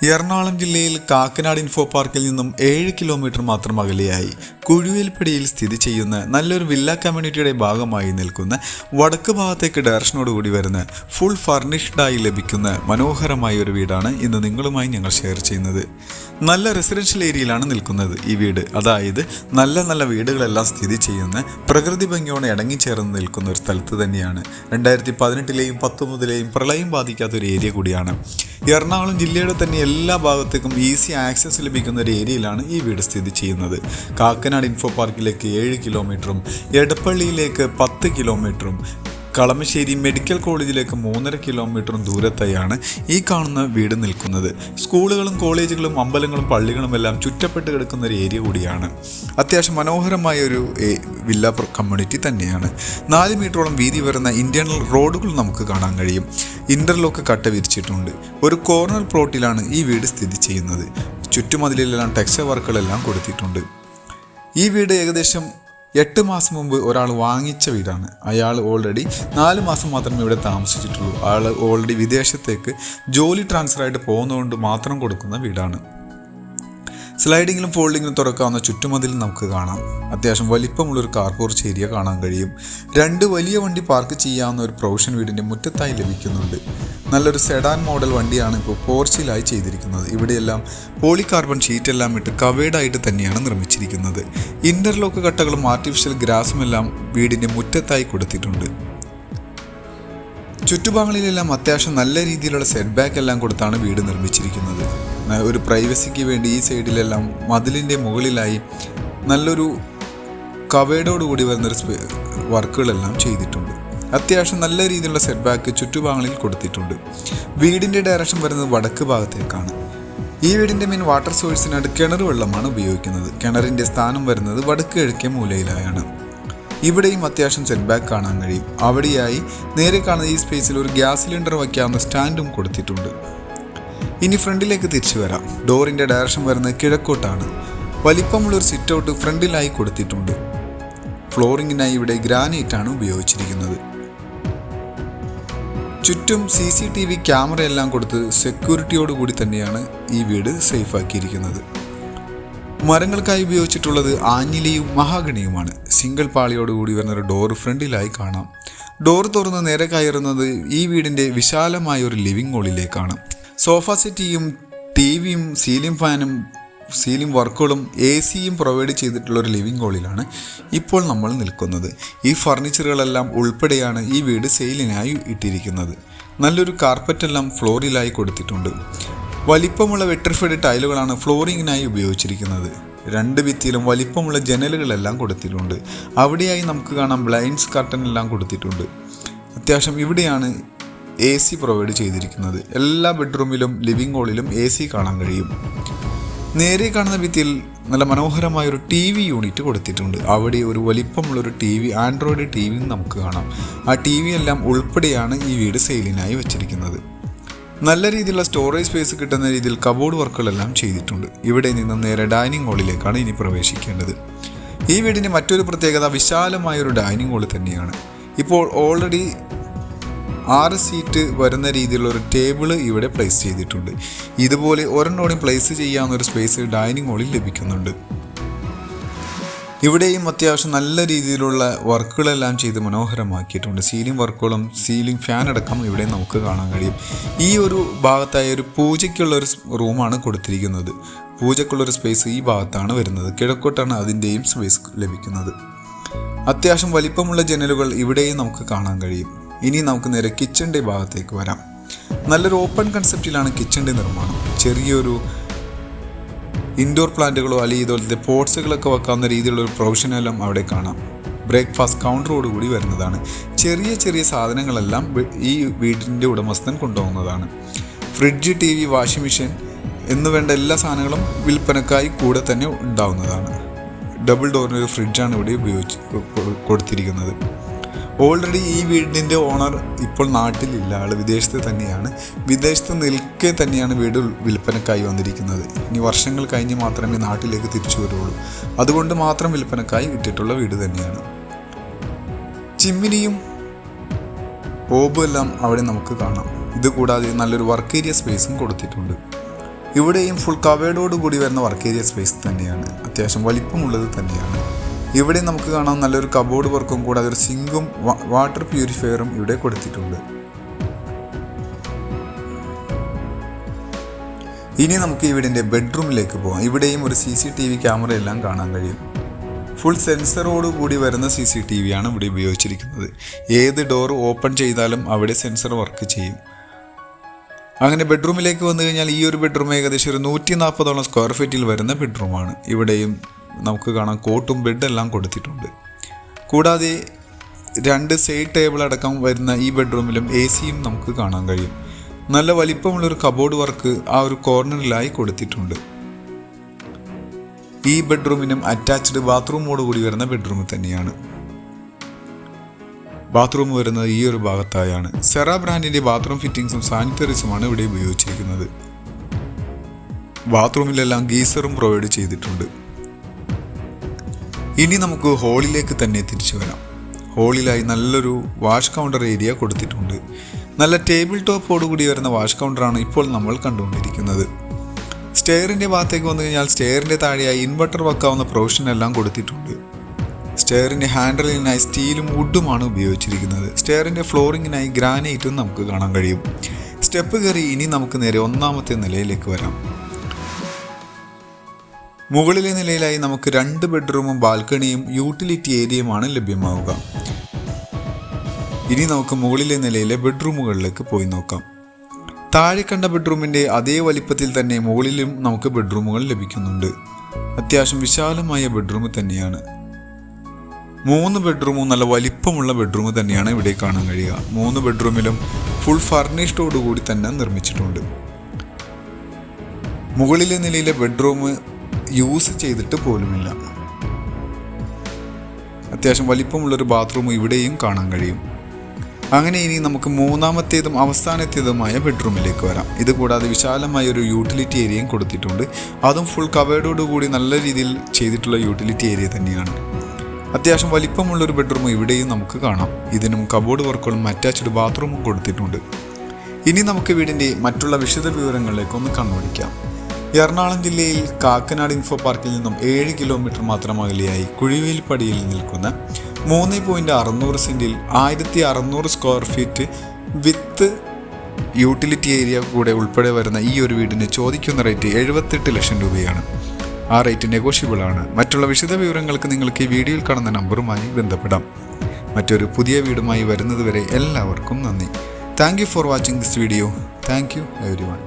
എറണാകുളം ജില്ലയിൽ കാക്കനാട് ഇൻഫോ പാർക്കിൽ നിന്നും 7 കിലോമീറ്റർ മാത്രം അകലെയായി കുഴുവേൽപ്പടിയിൽ സ്ഥിതി ചെയ്യുന്ന നല്ലൊരു വില്ല കമ്മ്യൂണിറ്റിയുടെ ഭാഗമായി നിൽക്കുന്ന വടക്ക് ഭാഗത്തേക്ക് ഡയറക്ഷനോടുകൂടി വരുന്ന ഫുൾ ഫർണിഷ്ഡായി ലഭിക്കുന്ന മനോഹരമായ ഒരു വീടാണ് ഇന്ന് നിങ്ങളുമായി ഞങ്ങൾ ഷെയർ ചെയ്യുന്നത്. നല്ല റെസിഡൻഷ്യൽ ഏരിയയിലാണ് നിൽക്കുന്നത് ഈ വീട്. അതായത് നല്ല വീടുകളെല്ലാം സ്ഥിതി ചെയ്യുന്ന പ്രകൃതി ഭംഗിയോടെ ഇണങ്ങിച്ചേർന്ന് നിൽക്കുന്ന ഒരു സ്ഥലത്ത് തന്നെയാണ്. 2018ലെയും 19ലെയും പ്രളയം ബാധിക്കാത്ത ഒരു ഏരിയ കൂടിയാണ്. എറണാകുളം ജില്ലയുടെ തന്നെ എല്ലാ ഭാഗത്തേക്കും ഈസി ആക്സസ് ലഭിക്കുന്ന ഒരു ഏരിയയിലാണ് ഈ വീട് സ്ഥിതി ചെയ്യുന്നത്. കാക്കനാട് ഇൻഫോ പാർക്കിലേക്ക് 7 കിലോമീറ്ററും എടപ്പള്ളിയിലേക്ക് 10 കിലോമീറ്ററും കളമശ്ശേരി മെഡിക്കൽ കോളേജിലേക്ക് 3.5 കിലോമീറ്ററും ദൂരത്തായാണ് ഈ കാണുന്ന വീട് നിൽക്കുന്നത്. സ്കൂളുകളും കോളേജുകളും അമ്പലങ്ങളും പള്ളികളും എല്ലാം ചുറ്റപ്പെട്ട് കിടക്കുന്ന ഒരു ഏരിയ കൂടിയാണ്. അത്യാവശ്യം മനോഹരമായ ഒരു വില്ല കമ്മ്യൂണിറ്റി തന്നെയാണ്. 4 മീറ്ററോളം വീതി വരുന്ന ഇന്റേണൽ റോഡുകൾ നമുക്ക് കാണാൻ കഴിയും. ഇന്റർലോക്ക് കട്ട വിരിച്ചിട്ടുണ്ട്. ഒരു കോർണർ പ്ലോട്ടിലാണ് ഈ വീട് സ്ഥിതി ചെയ്യുന്നത്. ചുറ്റുമതിലെല്ലാം ടെക്സ്ചർ വർക്കുകളെല്ലാം കൊടുത്തിട്ടുണ്ട്. ഈ വീട് ഏകദേശം 8 മാസം മുമ്പ് ഒരാൾ വാങ്ങിച്ച വീടാണ്. അയാൾ ഓൾറെഡി 4 മാസം മാത്രമേ ഇവിടെ താമസിച്ചിട്ടുള്ളൂ. അയാൾ ഓൾറെഡി വിദേശത്തേക്ക് ജോലി ട്രാൻസ്ഫർ ആയിട്ട് പോകുന്നതുകൊണ്ട് മാത്രം കൊടുക്കുന്ന വീടാണ്. സ്ലൈഡിങ്ങിലും ഫോൾഡിങ്ങിലും തുറക്കാവുന്ന ചുറ്റുമതിൽ നമുക്ക് കാണാം. അത്യാവശ്യം വലിപ്പമുള്ളൊരു കാർ പോർച്ച് ഏരിയ കാണാൻ കഴിയും. 2 വലിയ വണ്ടി പാർക്ക് ചെയ്യാവുന്ന ഒരു പ്രൊവിഷൻ വീടിൻ്റെ മുറ്റത്തായി ലഭിക്കുന്നുണ്ട്. നല്ലൊരു സെഡാൻ മോഡൽ വണ്ടിയാണ് ഇപ്പോൾ പോർച്ചിലായി ചെയ്തിരിക്കുന്നത്. ഇവിടെയെല്ലാം പോളികാർബൺ ഷീറ്റെല്ലാം ഇട്ട് കവേഡായിട്ട് തന്നെയാണ് നിർമ്മിച്ചിരിക്കുന്നത്. ഇന്റർലോക്ക് കട്ടകളും ആർട്ടിഫിഷ്യൽ ഗ്രാസും എല്ലാം വീടിൻ്റെ മുറ്റത്തായി കൊടുത്തിട്ടുണ്ട്. ചുറ്റുഭാഗങ്ങളിലെല്ലാം അത്യാവശ്യം നല്ല രീതിയിലുള്ള സെറ്റ് ബാക്ക് എല്ലാം കൊടുത്താണ് വീട് നിർമ്മിച്ചിരിക്കുന്നത്. ഒരു പ്രൈവസിക്ക് വേണ്ടി ഈ സൈഡിലെല്ലാം മതിലിൻ്റെ മുകളിലായി നല്ലൊരു കവേഡോടുകൂടി വരുന്നൊരു വർക്കുകളെല്ലാം ചെയ്തിട്ടുണ്ട്. അത്യാവശ്യം നല്ല രീതിയിലുള്ള സെറ്റ് ബാക്ക് ചുറ്റുഭാഗങ്ങളിൽ കൊടുത്തിട്ടുണ്ട്. വീടിൻ്റെ ഡയറക്ഷൻ വരുന്നത് വടക്ക് ഭാഗത്തേക്കാണ്. ഈ വീടിൻ്റെ മെയിൻ വാട്ടർ സോഴ്സിനായിട്ട് കിണർ വെള്ളമാണ് ഉപയോഗിക്കുന്നത്. കിണറിൻ്റെ സ്ഥാനം വരുന്നത് വടക്ക് കിഴക്കേ മൂലയിലായാണ്. ഇവിടെയും അത്യാവശ്യം സെറ്റ് ബാക്ക് കാണാൻ കഴിയും. അവിടെയായി നേരെ കാണുന്ന ഈ സ്പേസിൽ ഒരു ഗ്യാസ് സിലിണ്ടർ വയ്ക്കാവുന്ന സ്റ്റാൻഡും കൊടുത്തിട്ടുണ്ട്. ഇനി ഫ്രണ്ടിലേക്ക് തിരിച്ചു വരാം. ഡോറിൻ്റെ ഡയറക്ഷൻ വരുന്നത് കിഴക്കോട്ടാണ്. വലിപ്പമുള്ളൊരു സിറ്റ് ഔട്ട് ഫ്രണ്ടിലായി കൊടുത്തിട്ടുണ്ട്. ഫ്ലോറിങ്ങിനായി ഇവിടെ ഗ്രാനൈറ്റാണ് ഉപയോഗിച്ചിരിക്കുന്നത്. ചുറ്റും CCTV ക്യാമറ എല്ലാം കൊടുത്ത് സെക്യൂരിറ്റിയോടുകൂടി തന്നെയാണ് ഈ വീട് സേഫ് ആക്കിയിരിക്കുന്നത്. മരങ്ങൾക്കായി ഉപയോഗിച്ചിട്ടുള്ളത് ആഞ്ഞിലിയും മഹാഗണിയുമാണ്. സിംഗിൾ പാളിയോടുകൂടി വരുന്നൊരു ഡോർ ഫ്രണ്ടിലായി കാണാം. ഡോർ തുറന്ന് നേരെ കയറുന്നത് ഈ വീടിൻ്റെ വിശാലമായ ഒരു ലിവിംഗ് ഹാളിലേക്കാണ്. സോഫ സെറ്റിയും TVയും സീലിംഗ് ഫാനും സീലിംഗ് വർക്കുകളും AC-യും പ്രൊവൈഡ് ചെയ്തിട്ടുള്ള ഒരു ലിവിംഗ് ഹാളിലാണ് ഇപ്പോൾ നമ്മൾ നിൽക്കുന്നത്. ഈ ഫർണിച്ചറുകളെല്ലാം ഉൾപ്പെടെയാണ് ഈ വീട് സെയിലിനായി ഇട്ടിരിക്കുന്നത്. നല്ലൊരു കാർപ്പറ്റെല്ലാം ഫ്ലോറിലായി കൊടുത്തിട്ടുണ്ട്. വലിപ്പമുള്ള വെട്രിഫൈഡ് ടൈലുകളാണ് ഫ്ലോറിങ്ങിനായി ഉപയോഗിച്ചിരിക്കുന്നത്. 2 ഭിത്തിയിലും വലിപ്പമുള്ള ജനലുകളെല്ലാം കൊടുത്തിട്ടുണ്ട്. അവിടെയായി നമുക്ക് കാണാം ബ്ലൈൻഡ്സ് കർട്ടൻ എല്ലാം കൊടുത്തിട്ടുണ്ട്. അത്യാവശ്യം ഇവിടെയാണ് AC പ്രൊവൈഡ് ചെയ്തിരിക്കുന്നത്. എല്ലാ ബെഡ്റൂമിലും ലിവിംഗ് ഹാളിലും AC കാണാൻ കഴിയും. നേരെ കാണുന്ന ഭിത്തിയിൽ നല്ല മനോഹരമായൊരു TV യൂണിറ്റ് കൊടുത്തിട്ടുണ്ട്. അവിടെ ഒരു വലിപ്പമുള്ളൊരു TV, ആൻഡ്രോയിഡ് TVയും നമുക്ക് കാണാം. ആ TV എല്ലാം ഉൾപ്പെടെയാണ് ഈ വീട് സെയിലിനായി വെച്ചിരിക്കുന്നത്. നല്ല രീതിയിലുള്ള സ്റ്റോറേജ് സ്പേസ് കിട്ടുന്ന രീതിയിൽ കബോർഡ് വർക്കുകളെല്ലാം ചെയ്തിട്ടുണ്ട്. ഇവിടെ നിന്നും നേരെ ഡൈനിങ് ഹാളിലേക്കാണ് ഇനി പ്രവേശിക്കേണ്ടത്. ഈ വീടിൻ്റെ മറ്റൊരു പ്രത്യേകത വിശാലമായൊരു ഡൈനിങ് ഹാൾ തന്നെയാണ്. ഇപ്പോൾ ഓൾറെഡി 6 സീറ്റ് വരുന്ന രീതിയിലുള്ള ഒരു ടേബിള് ഇവിടെ പ്ലേസ് ചെയ്തിട്ടുണ്ട്. ഇതുപോലെ ഒരെണ്ണോടെയും പ്ലേസ് ചെയ്യാവുന്ന ഒരു സ്പേസ് ഡൈനിങ് ഹാളിൽ ലഭിക്കുന്നുണ്ട്. ഇവിടെയും അത്യാവശ്യം നല്ല രീതിയിലുള്ള വർക്കുകളെല്ലാം ചെയ്ത് മനോഹരമാക്കിയിട്ടുണ്ട്. സീലിംഗ് വർക്കുകളും സീലിംഗ് ഫാൻ അടക്കം ഇവിടെ നമുക്ക് കാണാൻ കഴിയും. ഈ ഒരു ഭാഗത്തായി ഒരു പൂജയ്ക്കുള്ളൊരു റൂമാണ് കൊടുത്തിരിക്കുന്നത്. പൂജയ്ക്കുള്ളൊരു സ്പേസ് ഈ ഭാഗത്താണ് വരുന്നത്. കിഴക്കോട്ടാണ് അതിൻ്റെയും സ്പേസ് ലഭിക്കുന്നത്. അത്യാവശ്യം വലിപ്പമുള്ള ജനലുകൾ ഇവിടെയും നമുക്ക് കാണാൻ കഴിയും. ഇനി നമുക്ക് നേരെ കിച്ചണിൻ്റെ ഭാഗത്തേക്ക് വരാം. നല്ലൊരു ഓപ്പൺ കൺസെപ്റ്റിലാണ് കിച്ചണിൻ്റെ നിർമ്മാണം. ചെറിയൊരു ഇൻഡോർ പ്ലാന്റുകളോ അല്ലെങ്കിൽ ഇതുപോലത്തെ പോട്ട്സുകളൊക്കെ വെക്കാവുന്ന രീതിയിലുള്ള ഒരു പ്രൊവിഷനെല്ലാം അവിടെ കാണാം. ബ്രേക്ക്ഫാസ്റ്റ് കൗണ്ടറോടുകൂടി വരുന്നതാണ്. ചെറിയ സാധനങ്ങളെല്ലാം ഈ വീടിൻ്റെ ഉടമസ്ഥൻ കൊണ്ടുപോകുന്നതാണ്. ഫ്രിഡ്ജ്, TV, വാഷിംഗ് മെഷീൻ എന്നുവേണ്ട എല്ലാ സാധനങ്ങളും വിൽപ്പനക്കായി കൂടെ തന്നെ ഉണ്ടാവുന്നതാണ്. ഡബിൾ ഡോറിനൊരു ഫ്രിഡ്ജാണ് ഇവിടെ കൊടുത്തിരിക്കുന്നത്. ഓൾറെഡി ഈ വീടിൻ്റെ ഓണർ ഇപ്പോൾ നാട്ടിലില്ല. ആൾ വിദേശത്ത് തന്നെയാണ്. വിദേശത്ത് നിൽക്കെ തന്നെയാണ് വീട് വിൽപ്പനക്കായി വന്നിരിക്കുന്നത്. ഇനി വർഷങ്ങൾ കഴിഞ്ഞ് മാത്രമേ നാട്ടിലേക്ക് തിരിച്ചു വരുള്ളൂ. അതുകൊണ്ട് മാത്രം വിൽപ്പനക്കായി ഇട്ടിട്ടുള്ള വീട് തന്നെയാണ്. ചിമ്മിനിയും ഹോബും എല്ലാം അവിടെ നമുക്ക് കാണാം. ഇതുകൂടാതെ നല്ലൊരു വർക്ക് ഏരിയ സ്പേസും കൊടുത്തിട്ടുണ്ട്. ഇവിടെയും ഫുൾ കവേർഡോടുകൂടി വരുന്ന വർക്ക് ഏരിയ സ്പേസ് തന്നെയാണ്, അത്യാവശ്യം വലിപ്പമുള്ളത് തന്നെയാണ്. ഇവിടെ നമുക്ക് കാണാം നല്ലൊരു കബോർഡ് വർക്കും കൂടാതെ ഒരു സിങ്കും വാട്ടർ പ്യൂരിഫയറും ഇവിടെ കൊടുത്തിട്ടുണ്ട്. ഇനി നമുക്ക് ഇവിടിൻ്റെ ബെഡ്റൂമിലേക്ക് പോകാം. ഇവിടെയും ഒരു CCTV ക്യാമറ എല്ലാം കാണാൻ കഴിയും. ഫുൾ സെൻസറോട് കൂടി വരുന്ന CCTV ആണ് ഇവിടെ ഉപയോഗിച്ചിരിക്കുന്നത്. ഏത് ഡോർ ഓപ്പൺ ചെയ്താലും അവിടെ സെൻസർ വർക്ക് ചെയ്യും. അങ്ങനെ ബെഡ്റൂമിലേക്ക് വന്നു കഴിഞ്ഞാൽ ഈ ഒരു ബെഡ്റൂം ഏകദേശം ഒരു 140ഓളം സ്ക്വയർ ഫീറ്റിൽ വരുന്ന ബെഡ്റൂമാണ്. ഇവിടെയും നമുക്ക് കാണാം കോട്ടും ബെഡെല്ലാം കൊടുത്തിട്ടുണ്ട്. കൂടാതെ 2 സൈഡ് ടേബിൾ അടക്കം വരുന്ന ഈ ബെഡ്റൂമിലും AC-യും നമുക്ക് കാണാൻ കഴിയും. നല്ല വലിപ്പമുള്ളൊരു കബോർഡ് വർക്ക് ആ ഒരു കോർണറിലായി കൊടുത്തിട്ടുണ്ട്. ഈ ബെഡ്റൂമിനും അറ്റാച്ച്ഡ് ബാത്റൂമോട് കൂടി വരുന്ന ബെഡ്റൂം തന്നെയാണ്. ബാത്റൂം വരുന്നത് ഈ ഒരു ഭാഗത്തായാണ്. സെറ ബ്രാൻഡിൻ്റെ ബാത്റൂം ഫിറ്റിംഗ്സും സാനിറ്ററീസുമാണ് ഇവിടെ ഉപയോഗിച്ചിരിക്കുന്നത്. ബാത്റൂമിലെല്ലാം ഗീസറും പ്രൊവൈഡ് ചെയ്തിട്ടുണ്ട്. ഇനി നമുക്ക് ഹോളിലേക്ക് തന്നെ തിരിച്ചു വരാം. ഹോളിലായി നല്ലൊരു വാഷ് കൗണ്ടർ ഏരിയ കൊടുത്തിട്ടുണ്ട്. നല്ല ടേബിൾ ടോപ്പോടുകൂടി വരുന്ന വാഷ് കൗണ്ടറാണ് ഇപ്പോൾ നമ്മൾ കണ്ടുകൊണ്ടിരിക്കുന്നത്. സ്റ്റെയറിൻ്റെ ഭാഗത്തേക്ക് വന്നു കഴിഞ്ഞാൽ സ്റ്റെയറിൻ്റെ താഴെയായി ഇൻവെർട്ടർ വെക്കാവുന്ന പ്രൊവിഷൻ എല്ലാം കൊടുത്തിട്ടുണ്ട്. സ്റ്റെയറിൻ്റെ ഹാൻഡിലിനായി സ്റ്റീലും വുഡുമാണ് ഉപയോഗിച്ചിരിക്കുന്നത്. സ്റ്റെയറിൻ്റെ ഫ്ലോറിങ്ങിനായി ഗ്രാനൈറ്റും നമുക്ക് കാണാൻ കഴിയും. സ്റ്റെപ്പ് കയറി ഇനി നമുക്ക് നേരെ 1ാമത്തെ നിലയിലേക്ക് വരാം. മുകളിലെ നിലയിലായി നമുക്ക് 2 ബെഡ്റൂമും ബാൽക്കണിയും യൂട്ടിലിറ്റി ഏരിയയുമാണ് ലഭ്യമാവുക. ഇനി നമുക്ക് മുകളിലെ നിലയിലെ ബെഡ്റൂമുകളിലേക്ക് പോയി നോക്കാം. താഴെ കണ്ട ബെഡ്റൂമിൻ്റെ അതേ വലിപ്പത്തിൽ തന്നെ മുകളിലും നമുക്ക് ബെഡ്റൂമുകൾ ലഭിക്കുന്നുണ്ട്. അത്യാവശ്യം വിശാലമായ ബെഡ്റൂം തന്നെയാണ്. 3 ബെഡ്റൂമും നല്ല വലിപ്പമുള്ള ബെഡ്റൂം തന്നെയാണ് ഇവിടെ കാണാൻ കഴിയുക. 3 ബെഡ്റൂമിലും ഫുൾ ഫർണിഷ്ഡോടുകൂടി തന്നെ നിർമ്മിച്ചിട്ടുണ്ട്. മുകളിലെ നിലയിലെ ബെഡ്റൂം യൂസ് ചെയ്തിട്ട് പോലുമില്ല. അത്യാവശ്യം വലിപ്പമുള്ളൊരു ബാത്റൂം ഇവിടെയും കാണാൻ കഴിയും. അങ്ങനെ ഇനി നമുക്ക് 3ാമത്തേതും അവസാനത്തേതുമായ ബെഡ്റൂമിലേക്ക് വരാം. ഇതുകൂടാതെ വിശാലമായ ഒരു യൂട്ടിലിറ്റി ഏരിയയും കൊടുത്തിട്ടുണ്ട്. അതും ഫുൾ കവേർഡോടുകൂടി നല്ല രീതിയിൽ ചെയ്തിട്ടുള്ള യൂട്ടിലിറ്റി ഏരിയ തന്നെയാണ്. അത്യാവശ്യം വലിപ്പമുള്ളൊരു ബെഡ്റൂം ഇവിടെയും നമുക്ക് കാണാം. ഇതിനും കബോർഡ് വർക്കുകളും അറ്റാച്ച്ഡ് ബാത്റൂമും കൊടുത്തിട്ടുണ്ട്. ഇനി നമുക്ക് വീടിൻ്റെ മറ്റുള്ള വിശദ വിവരങ്ങളിലേക്കൊന്ന് കണ്ണോടിക്കാം. എറണാകുളം ജില്ലയിൽ കാക്കനാട് ഇൻഫോ പാർക്കിൽ നിന്നും 7 കിലോമീറ്റർ മാത്രം അകലെയായി കുഴിവേലിപ്പടിയിൽ നിൽക്കുന്ന 3.600 സെൻറ്റിൽ 1600 സ്ക്വയർ ഫീറ്റ് വിത്ത് യൂട്ടിലിറ്റി ഏരിയ കൂടെ ഉൾപ്പെടെ വരുന്ന ഈ ഒരു വീടിന് ചോദിക്കുന്ന റേറ്റ് 78 ലക്ഷം രൂപയാണ്. ആ റേറ്റ് നെഗോഷ്യബിൾ ആണ്. മറ്റുള്ള വിശദ വിവരങ്ങൾക്ക് നിങ്ങൾക്ക് ഈ വീഡിയോയിൽ കാണുന്ന നമ്പറുമായി ബന്ധപ്പെടാം. മറ്റൊരു പുതിയ വീടുമായി വരുന്നതുവരെ എല്ലാവർക്കും നന്ദി. Thank you for watching this video. Thank you everyone.